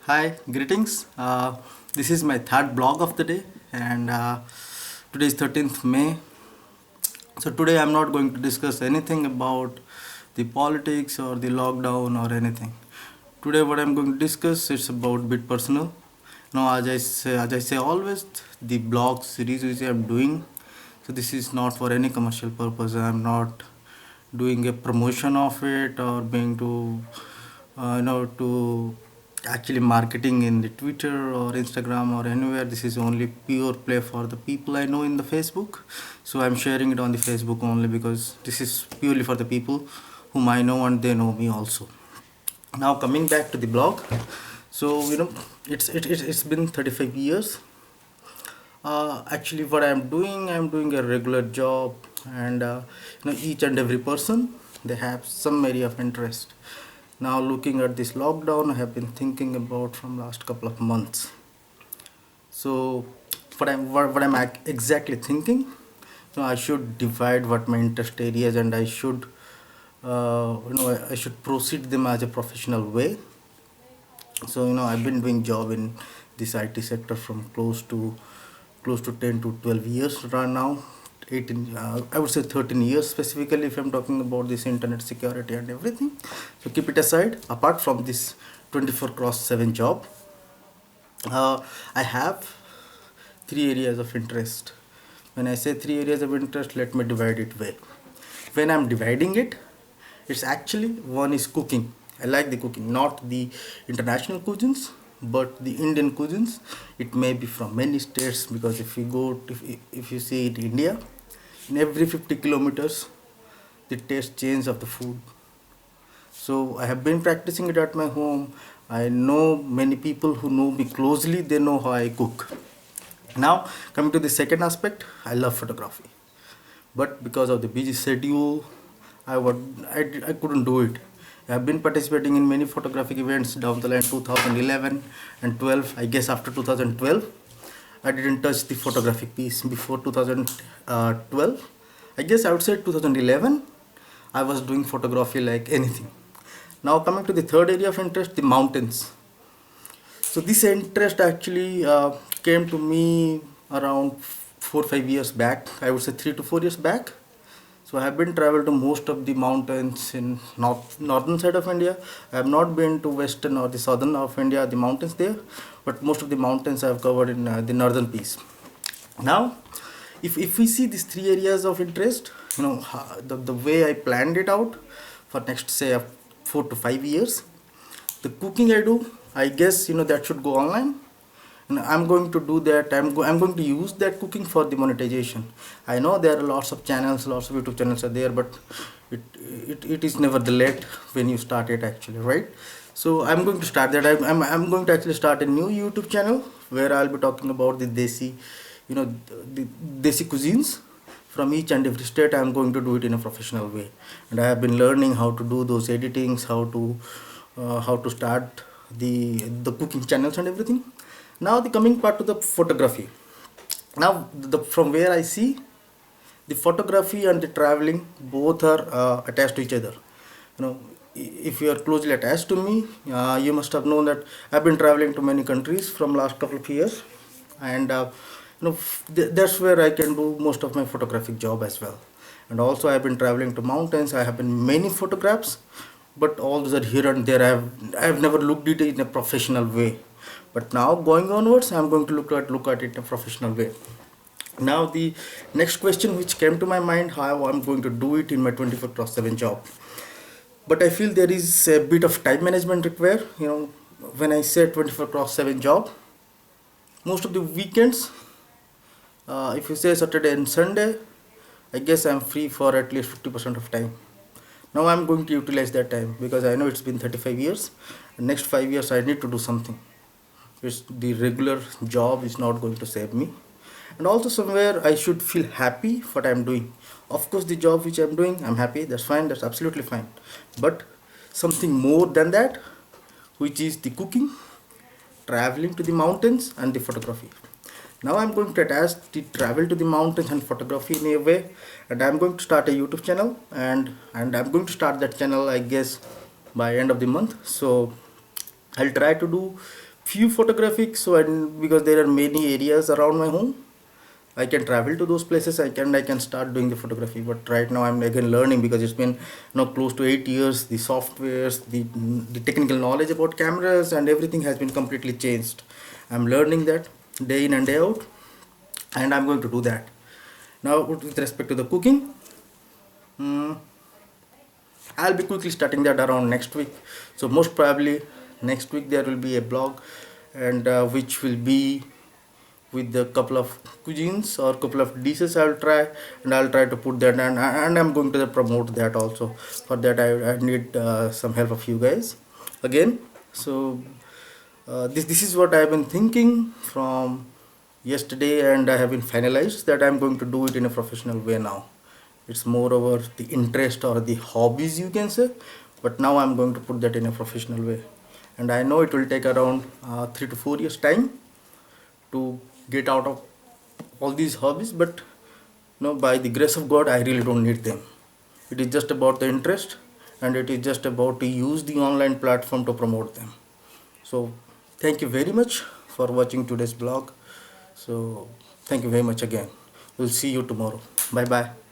Hi, greetings. This is my third blog of the day, and today is 13th May. So, today I'm not going to discuss anything about the politics or the lockdown or anything. Today, what I'm going to discuss is about bit personal. Now, as I say always, the blog series which I'm doing. So, this is not for any commercial purpose. I'm not doing a promotion of it or being to actually marketing in the Twitter or Instagram or anywhere. This is only pure play for the people I know in the Facebook. So I'm sharing it on the Facebook only because this is purely for the people whom I know and they know me also. Now coming back to the blog. So it's been 35 years. Actually, what I'm doing a regular job, and each and every person they have some area of interest. Now, looking at this lockdown, I have been thinking about from last couple of months. So, what I'm exactly thinking, I should divide what my interest areas, and I should, I should proceed them as a professional way. So I've been doing job in this IT sector from close to 10 to 12 years right now. 18, I would say 13 years specifically if I'm talking about this internet security and everything. So keep it aside. Apart from this 24 cross 7 job, I have three areas of interest. When I say three areas of interest, let me divide it well. When I'm dividing it, it's actually one is cooking. I like the cooking, not the international cuisines, but the Indian cuisines. It may be from many states because if you see it India, in every 50 kilometers, the taste change of the food. So I have been practicing it at my home. I know many people who know me closely, they know how I cook. Now, coming to the second aspect, I love photography. But because of the busy schedule, I couldn't do it. I have been participating in many photographic events down the line 2011 and 12. I guess after 2012, I didn't touch the photographic piece before 2012. I guess I would say 2011, I was doing photography like anything. Now coming to the third area of interest, the mountains. So this interest actually came to me around 4 5 years back. I would say 3 to 4 years back. So I have been traveled to most of the mountains in northern side of India. I have not been to western or the southern of India, the mountains there, but most of the mountains I have covered in the northern piece. Now, if we see these three areas of interest, the way I planned it out for next say 4 to 5 years, the cooking I do, I guess that should go online. And I'm going to do that. I'm going to use that cooking for the monetization. I know there are lots of channels, lots of YouTube channels are there, but it is never the late when you start it actually, right? So I'm going to start that. I'm going to actually start a new YouTube channel where I'll be talking about the desi, the desi cuisines from each and every state. I'm going to do it in a professional way, and I have been learning how to do those editings, how to start the cooking channels and everything. Now the coming part to the photography. Now from where I see, the photography and the traveling both are attached to each other. If you are closely attached to me, you must have known that I've been traveling to many countries from last couple of years, and that's where I can do most of my photographic job as well. And also I've been traveling to mountains. I have been many photographs, but all those are here and there. I've never looked at it in a professional way, but now going onwards, I'm going to look at it in a professional way. Now the next question which came to my mind, how I'm going to do it in my 24 cross 7 job. But I feel there is a bit of time management required. When I say 24 cross 7 job, most of the weekends, if you say Saturday and Sunday, I guess I'm free for at least 50% of time. Now I'm going to utilize that time because I know it's been 35 years. And next 5 years I need to do something. It's the regular job is not going to save me. And also somewhere I should feel happy what I'm doing. Of course, the job which I'm doing, I'm happy. That's fine. That's absolutely fine. But something more than that, which is the cooking, traveling to the mountains, and the photography. Now I'm going to attach the travel to the mountains and photography in a way, and I'm going to start a YouTube channel, and I'm going to start that channel I guess by end of the month. So I'll try to do few photographic, so because there are many areas around my home, I can travel to those places. I can start doing the photography. But right now I'm again learning, because it's been close to 8 years. The softwares, the technical knowledge about cameras and everything has been completely changed. I'm learning that day in and day out, and I'm going to do that. Now with respect to the cooking, mm, I'll be quickly starting that around next week. So most probably next week there will be a blog, and which will be with a couple of cuisines or couple of dishes I'll try to put that, and I'm going to promote that also. For that I need some help of you guys again. So this is what I've been thinking from yesterday, and I have been finalized that I'm going to do it in a professional way now. It's more over the interest or the hobbies, you can say, but now I'm going to put that in a professional way. And I know it will take around 3 to 4 years time to get out of all these hobbies, but by the grace of God I really don't need them. It is just about the interest, and it is just about to use the online platform to promote them. So thank you very much for watching today's blog. So thank you very much again. We'll see you tomorrow. Bye bye.